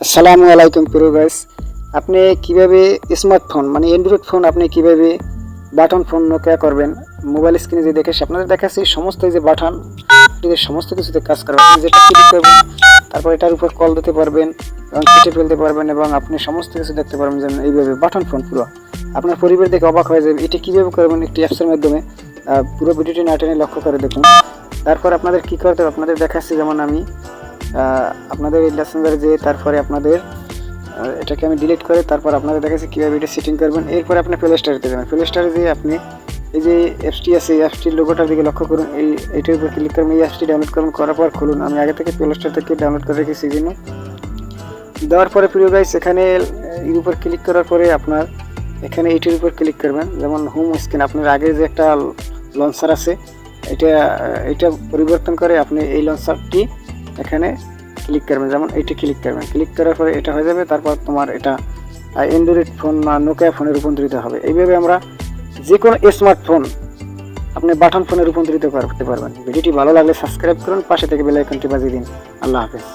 আসসালামু আলাইকুম প্রিয় গাইস, আপনি কিভাবে স্মার্টফোন মানে অ্যান্ড্রয়েড ফোন আপনি কিভাবে বাটন ফোন নোকিয়া করবেন। মোবাইল স্ক্রিনে যে দেখাচ্ছি আপনাদের দেখাচ্ছি সমস্ত এই যে বাটন সমস্ত কিছুতে কাজ করবে। আপনি যেটা ক্লিক করবেন তারপর এটার উপর কল দিতে পারবেন এবং কেটে ফেলতে পারবেন এবং আপনি সমস্ত কিছু দেখতে পারবেন। যেন এইভাবে বাটন ফোন পুরো আপনার পরিবার দেখে অবাক হয়ে যাবে এটা কীভাবে করবেন একটি অ্যাপসের মাধ্যমে। পুরো ভিডিওটি না টেনে লক্ষ্য করে দেখুন। তারপর আপনাদের কী করতে হবে আপনাদের দেখাচ্ছি। যেমন আমি আপনাদের এই মেসেঞ্জারে যে তারপরে আপনাদের এটাকে আমি ডিলিট করে তারপর আপনাদের দেখাচ্ছি কীভাবে এটা সেটিং করবেন। এরপরে আপনি প্লে স্টোরেতে যাবেন। প্লে স্টোরে যেয়ে আপনি এই যে অ্যাপসটি আছে এই অ্যাপসটির লোগোটার দিকে লক্ষ্য করুন। এইটার উপর ক্লিক করুন, এই অ্যাপসটি ডাউনলোড করুন, করার পর খুলুন। আমি আগে থেকে প্লে স্টোর থেকে ডাউনলোড করে রেখেছি এই জন্য। দেওয়ার পরে প্রিয় গাইস এখানে এর উপর ক্লিক করার পরে আপনার এখানে এইটির উপর ক্লিক করবেন। যেমন হোম স্ক্রিন আপনার আগে যে একটা লঞ্চার আছে এটা পরিবর্তন করে আপনি এই লঞ্চারটি এখানে ক্লিক করবেন। যেমন এইটি ক্লিক করবেন, ক্লিক করার পরে এটা হয়ে যাবে। তারপর তোমার এটা অ্যান্ড্রয়েড ফোন বা নোকিয়া ফোনে রূপান্তরিত হবে। এইভাবে আমরা যে কোনো স্মার্টফোন আপনি বাটন ফোনে রূপান্তরিত করতে পারবেন। ভিডিওটি ভালো লাগলে সাবস্ক্রাইব করুন, পাশে থেকে বেল আইকনটি বাজিয়ে দিন। আল্লাহ হাফেজ।